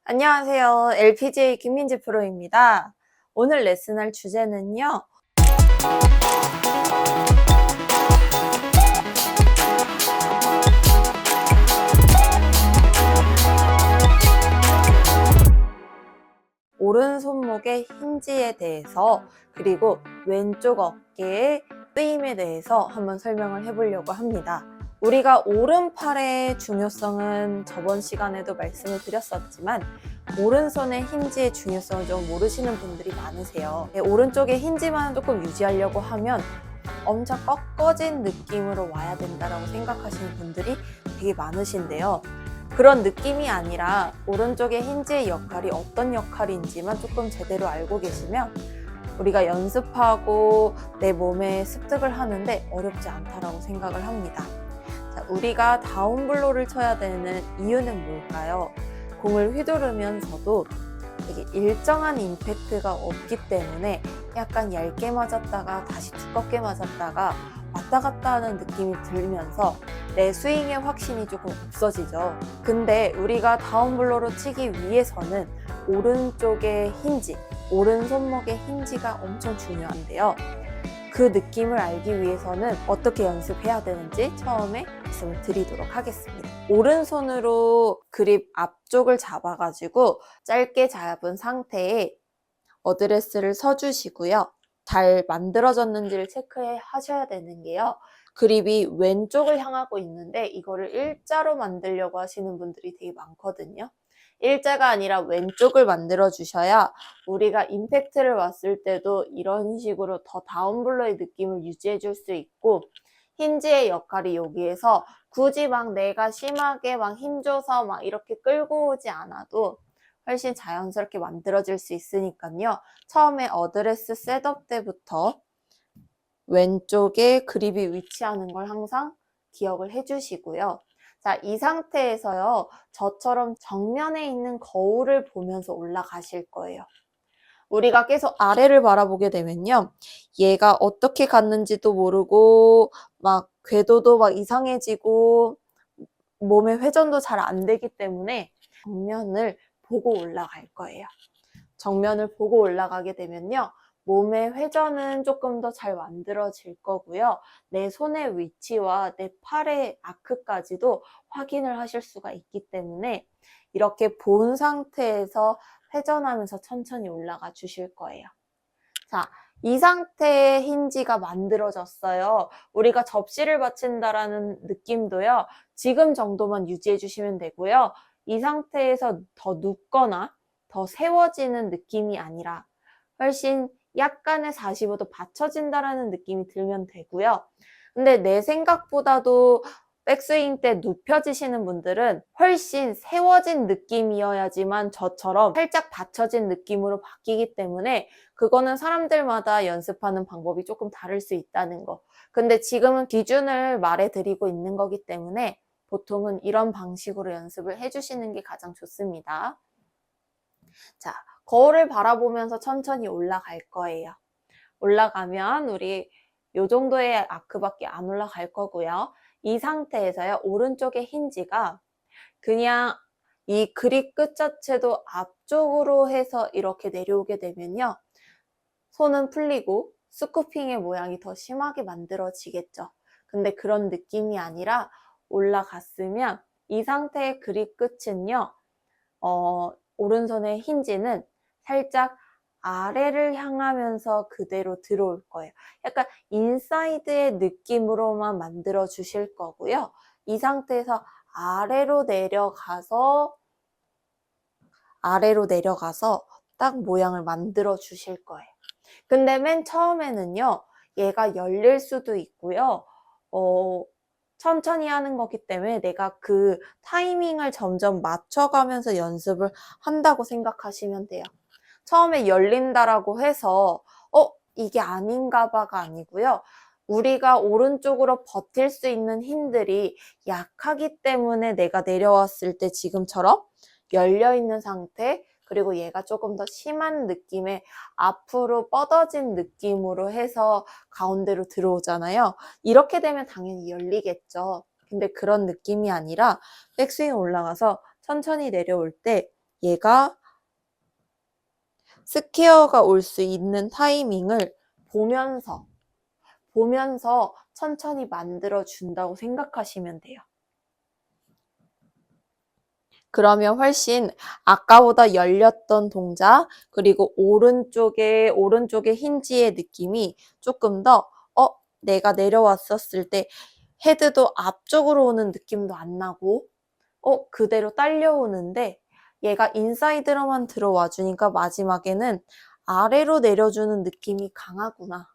안녕하세요. LPGA 김민지 프로입니다. 오늘 레슨할 주제는요. 오른 손목의 힌지에 대해서 그리고 왼쪽 어깨의 쓰임에 대해서 한번 설명을 해보려고 합니다. 우리가 오른팔의 중요성은 저번 시간에도 말씀을 드렸었지만 오른손의 힌지의 중요성을 좀 모르시는 분들이 많으세요. 오른쪽의 힌지만 조금 유지하려고 하면 엄청 꺾어진 느낌으로 와야 된다고 생각하시는 분들이 되게 많으신데요. 그런 느낌이 아니라 오른쪽의 힌지의 역할이 어떤 역할인지만 조금 제대로 알고 계시면 우리가 연습하고 내 몸에 습득을 하는데 어렵지 않다라고 생각을 합니다. 자, 우리가 다운블로를 쳐야 되는 이유는 뭘까요? 공을 휘두르면서도 되게 일정한 임팩트가 없기 때문에 약간 얇게 맞았다가 다시 두껍게 맞았다가 왔다 갔다 하는 느낌이 들면서 내 스윙의 확신이 조금 없어지죠. 근데 우리가 다운블로로 치기 위해서는 오른쪽의 힌지, 오른 손목의 힌지가 엄청 중요한데요. 그 느낌을 알기 위해서는 어떻게 연습해야 되는지 처음에 말씀을 드리도록 하겠습니다. 오른손으로 그립 앞쪽을 잡아가지고 짧게 잡은 상태에 어드레스를 서주시고요. 잘 만들어졌는지를 체크하셔야 되는 게요. 그립이 왼쪽을 향하고 있는데 이거를 일자로 만들려고 하시는 분들이 되게 많거든요. 일자가 아니라 왼쪽을 만들어 주셔야 우리가 임팩트를 왔을 때도 이런 식으로 더 다운블로의 느낌을 유지해 줄 수 있고, 힌지의 역할이 여기에서 굳이 막 내가 심하게 막 힘줘서 막 이렇게 끌고 오지 않아도 훨씬 자연스럽게 만들어질 수 있으니까요. 처음에 어드레스 셋업 때부터 왼쪽에 그립이 위치하는 걸 항상 기억을 해주시고요. 자, 이 상태에서요, 저처럼 정면에 있는 거울을 보면서 올라가실 거예요. 우리가 계속 아래를 바라보게 되면요, 얘가 어떻게 갔는지도 모르고 막 궤도도 막 이상해지고 몸의 회전도 잘 안 되기 때문에 정면을 보고 올라갈 거예요. 정면을 보고 올라가게 되면요, 몸의 회전은 조금 더 잘 만들어질 거고요. 내 손의 위치와 내 팔의 아크까지도 확인을 하실 수가 있기 때문에 이렇게 본 상태에서 회전하면서 천천히 올라가 주실 거예요. 자, 이 상태의 힌지가 만들어졌어요. 우리가 접시를 받친다라는 느낌도요, 지금 정도만 유지해 주시면 되고요. 이 상태에서 더 눕거나 더 세워지는 느낌이 아니라 훨씬 약간의 45도 받쳐진다라는 느낌이 들면 되고요. 근데 내 생각보다도 백스윙 때 눕혀지시는 분들은 훨씬 세워진 느낌이어야지만 저처럼 살짝 받쳐진 느낌으로 바뀌기 때문에 그거는 사람들마다 연습하는 방법이 조금 다를 수 있다는 거. 근데 지금은 기준을 말해드리고 있는 거기 때문에 보통은 이런 방식으로 연습을 해주시는 게 가장 좋습니다. 자, 거울을 바라보면서 천천히 올라갈 거예요. 올라가면 우리 요 정도의 아크밖에 안 올라갈 거고요. 이 상태에서요, 오른쪽의 힌지가 그냥 이 그립 끝 자체도 앞쪽으로 해서 이렇게 내려오게 되면요, 손은 풀리고 스쿠핑의 모양이 더 심하게 만들어지겠죠. 근데 그런 느낌이 아니라 올라갔으면 이 상태의 그립 끝은요, 오른손의 힌지는 살짝 아래를 향하면서 그대로 들어올 거예요. 약간 인사이드의 느낌으로만 만들어 주실 거고요. 이 상태에서 아래로 내려가서 딱 모양을 만들어 주실 거예요. 근데 맨 처음에는요, 얘가 열릴 수도 있고요. 천천히 하는 거기 때문에 내가 그 타이밍을 점점 맞춰가면서 연습을 한다고 생각하시면 돼요. 처음에 열린다라고 해서 이게 아닌가 봐가 아니고요. 우리가 오른쪽으로 버틸 수 있는 힘들이 약하기 때문에 내가 내려왔을 때 지금처럼 열려있는 상태, 그리고 얘가 조금 더 심한 느낌의 앞으로 뻗어진 느낌으로 해서 가운데로 들어오잖아요. 이렇게 되면 당연히 열리겠죠. 근데 그런 느낌이 아니라 백스윙 올라가서 천천히 내려올 때 얘가 스퀘어가 올 수 있는 타이밍을 보면서 천천히 만들어 준다고 생각하시면 돼요. 그러면 훨씬 아까보다 열렸던 동작, 그리고 오른쪽의 힌지의 느낌이 조금 더 내가 내려왔었을 때 헤드도 앞쪽으로 오는 느낌도 안 나고 그대로 딸려오는데 얘가 인사이드로만 들어와 주니까 마지막에는 아래로 내려주는 느낌이 강하구나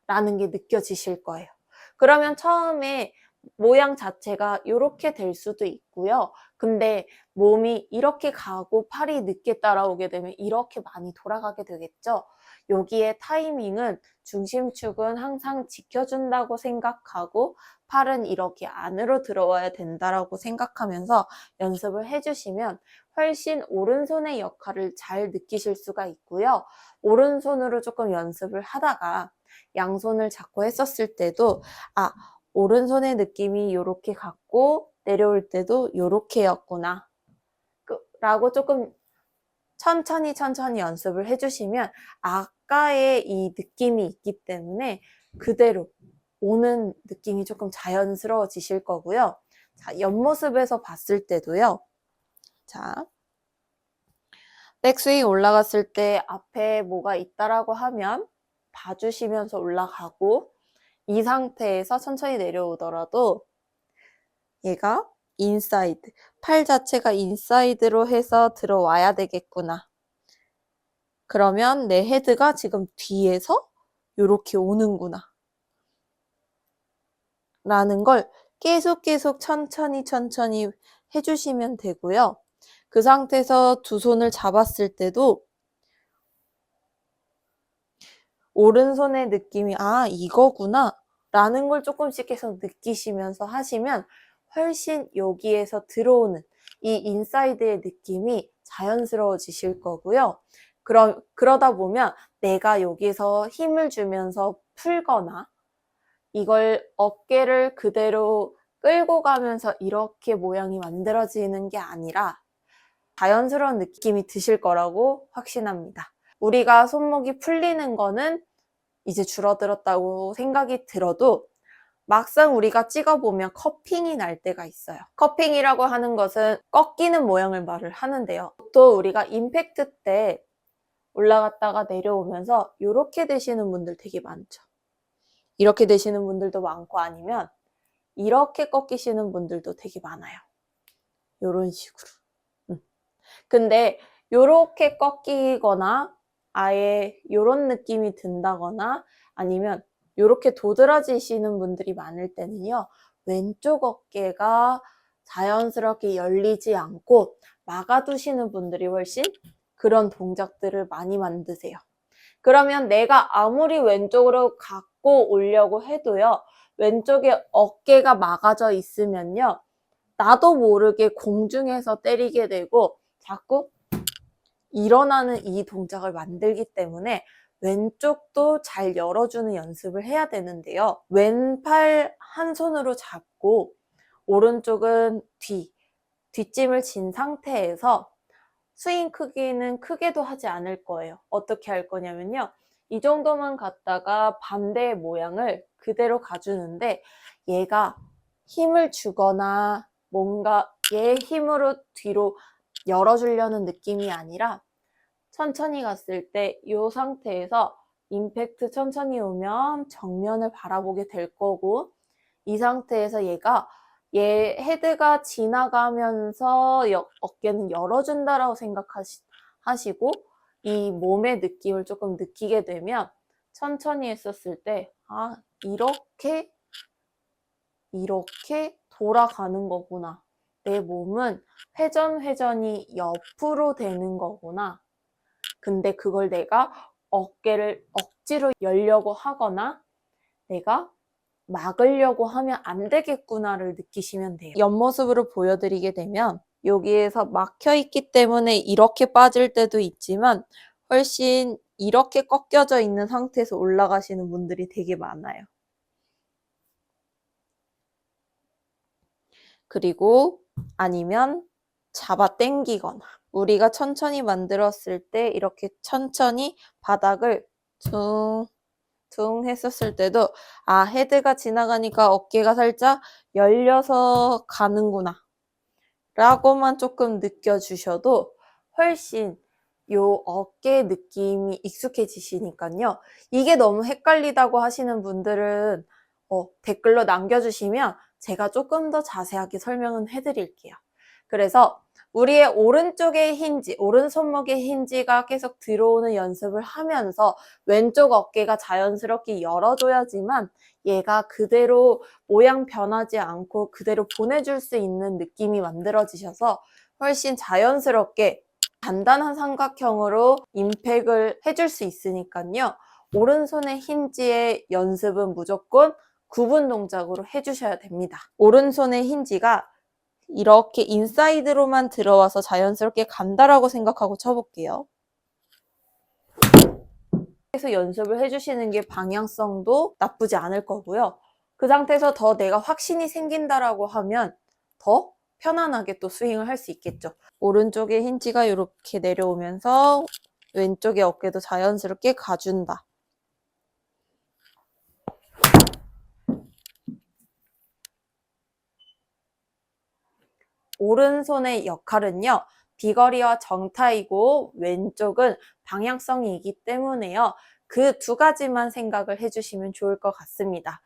라는 게 느껴지실 거예요. 그러면 처음에 모양 자체가 이렇게 될 수도 있고요. 근데 몸이 이렇게 가고 팔이 늦게 따라오게 되면 이렇게 많이 돌아가게 되겠죠. 여기에 타이밍은 중심축은 항상 지켜준다고 생각하고 팔은 이렇게 안으로 들어와야 된다라고 생각하면서 연습을 해주시면 훨씬 오른손의 역할을 잘 느끼실 수가 있고요. 오른손으로 조금 연습을 하다가 양손을 잡고 했었을 때도 오른손의 느낌이 이렇게 갔고 내려올 때도 이렇게였구나 라고 조금 천천히 연습을 해주시면 아까의 이 느낌이 있기 때문에 그대로 오는 느낌이 조금 자연스러워지실 거고요. 자, 옆모습에서 봤을 때도요. 자, 백스윙 올라갔을 때 앞에 뭐가 있다라고 하면 봐주시면서 올라가고 이 상태에서 천천히 내려오더라도 얘가 인사이드, 팔 자체가 인사이드로 해서 들어와야 되겠구나. 그러면 내 헤드가 지금 뒤에서 이렇게 오는구나. 라는 걸 계속 천천히 해주시면 되고요. 그 상태에서 두 손을 잡았을 때도 오른손의 느낌이 이거구나 라는 걸 조금씩 계속 느끼시면서 하시면 훨씬 여기에서 들어오는 이 인사이드의 느낌이 자연스러워지실 거고요. 그러다 보면 내가 여기서 힘을 주면서 풀거나 이걸 어깨를 그대로 끌고 가면서 이렇게 모양이 만들어지는 게 아니라 자연스러운 느낌이 드실 거라고 확신합니다. 우리가 손목이 풀리는 거는 이제 줄어들었다고 생각이 들어도 막상 우리가 찍어보면 커핑이 날 때가 있어요. 커핑이라고 하는 것은 꺾이는 모양을 말을 하는데요. 또 우리가 임팩트 때 올라갔다가 내려오면서 이렇게 되시는 분들 되게 많죠. 이렇게 되시는 분들도 많고 아니면 이렇게 꺾이시는 분들도 되게 많아요. 이런 식으로. 근데 이렇게 꺾이거나 아예 이런 느낌이 든다거나 아니면 이렇게 도드라지시는 분들이 많을 때는요. 왼쪽 어깨가 자연스럽게 열리지 않고 막아두시는 분들이 훨씬 그런 동작들을 많이 만드세요. 그러면 내가 아무리 왼쪽으로 갖고 오려고 해도요. 왼쪽에 어깨가 막아져 있으면요. 나도 모르게 공중에서 때리게 되고 자꾸 일어나는 이 동작을 만들기 때문에 왼쪽도 잘 열어주는 연습을 해야 되는데요. 왼팔 한 손으로 잡고 오른쪽은 뒷짐을 진 상태에서 스윙 크기는 크게도 하지 않을 거예요. 어떻게 할 거냐면요. 이 정도만 갔다가 반대의 모양을 그대로 가주는데 얘가 힘을 주거나 뭔가 얘의 힘으로 뒤로 열어주려는 느낌이 아니라 천천히 갔을 때 이 상태에서 임팩트 천천히 오면 정면을 바라보게 될 거고 이 상태에서 얘 헤드가 지나가면서 어깨는 열어준다라고 생각하시고 이 몸의 느낌을 조금 느끼게 되면 천천히 했었을 때 이렇게 돌아가는 거구나. 내 몸은 회전이 옆으로 되는 거구나. 근데 그걸 내가 어깨를 억지로 열려고 하거나 내가 막으려고 하면 안 되겠구나를 느끼시면 돼요. 옆모습으로 보여드리게 되면 여기에서 막혀있기 때문에 이렇게 빠질 때도 있지만 훨씬 이렇게 꺾여져 있는 상태에서 올라가시는 분들이 되게 많아요. 그리고 아니면 잡아 당기거나 우리가 천천히 만들었을 때 이렇게 천천히 바닥을 퉁 했었을 때도 헤드가 지나가니까 어깨가 살짝 열려서 가는구나 라고만 조금 느껴주셔도 훨씬 요 어깨 느낌이 익숙해지시니까요. 이게 너무 헷갈리다고 하시는 분들은 댓글로 남겨주시면 제가 조금 더 자세하게 설명은 해드릴게요. 그래서 우리의 오른쪽의 힌지, 오른손목의 힌지가 계속 들어오는 연습을 하면서 왼쪽 어깨가 자연스럽게 열어줘야지만 얘가 그대로 모양 변하지 않고 그대로 보내줄 수 있는 느낌이 만들어지셔서 훨씬 자연스럽게 간단한 삼각형으로 임팩을 해줄 수 있으니까요. 오른손의 힌지의 연습은 무조건 구분 동작으로 해주셔야 됩니다. 오른손의 힌지가 이렇게 인사이드로만 들어와서 자연스럽게 간다라고 생각하고 쳐볼게요. 그래서 연습을 해주시는 게 방향성도 나쁘지 않을 거고요. 그 상태에서 더 내가 확신이 생긴다라고 하면 더 편안하게 또 스윙을 할 수 있겠죠. 오른쪽의 힌지가 이렇게 내려오면서 왼쪽의 어깨도 자연스럽게 가준다. 오른손의 역할은요. 비거리와 정타이고 왼쪽은 방향성이기 때문에요. 그 두 가지만 생각을 해주시면 좋을 것 같습니다.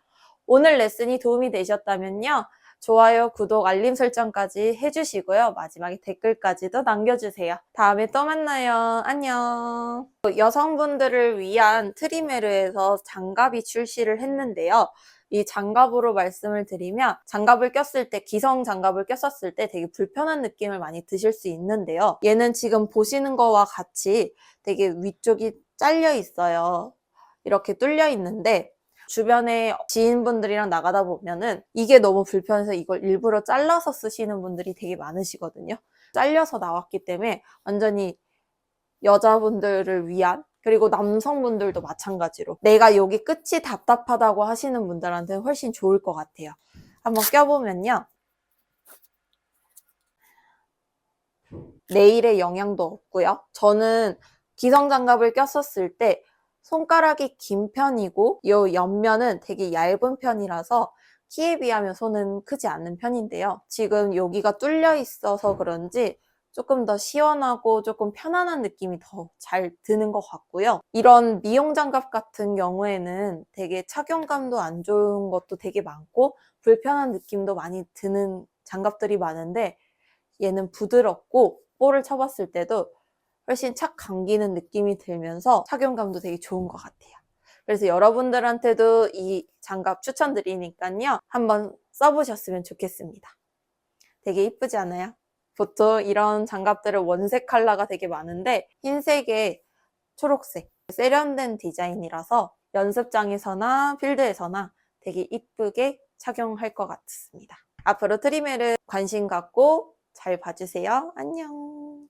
오늘 레슨이 도움이 되셨다면요. 좋아요, 구독, 알림 설정까지 해주시고요. 마지막에 댓글까지도 남겨주세요. 다음에 또 만나요. 안녕. 여성분들을 위한 트리메르에서 장갑이 출시를 했는데요. 이 장갑으로 말씀을 드리면 장갑을 꼈을 때, 기성 장갑을 꼈었을 때 되게 불편한 느낌을 많이 드실 수 있는데요. 얘는 지금 보시는 거와 같이 되게 위쪽이 잘려 있어요. 이렇게 뚫려 있는데 주변에 지인분들이랑 나가다 보면은 이게 너무 불편해서 이걸 일부러 잘라서 쓰시는 분들이 되게 많으시거든요. 잘려서 나왔기 때문에 완전히 여자분들을 위한, 그리고 남성분들도 마찬가지로 내가 여기 끝이 답답하다고 하시는 분들한테는 훨씬 좋을 것 같아요. 한번 껴보면요. 네일에 영향도 없고요. 저는 기성장갑을 꼈었을 때 손가락이 긴 편이고 이 옆면은 되게 얇은 편이라서 키에 비하면 손은 크지 않는 편인데요. 지금 여기가 뚫려 있어서 그런지 조금 더 시원하고 조금 편안한 느낌이 더 잘 드는 것 같고요. 이런 미용 장갑 같은 경우에는 되게 착용감도 안 좋은 것도 되게 많고 불편한 느낌도 많이 드는 장갑들이 많은데 얘는 부드럽고 볼을 쳐봤을 때도 훨씬 착 감기는 느낌이 들면서 착용감도 되게 좋은 것 같아요. 그래서 여러분들한테도 이 장갑 추천드리니까요. 한번 써보셨으면 좋겠습니다. 되게 이쁘지 않아요? 보통 이런 장갑들은 원색 컬러가 되게 많은데 흰색에 초록색, 세련된 디자인이라서 연습장에서나 필드에서나 되게 이쁘게 착용할 것 같습니다. 앞으로 트리메르 관심 갖고 잘 봐주세요. 안녕.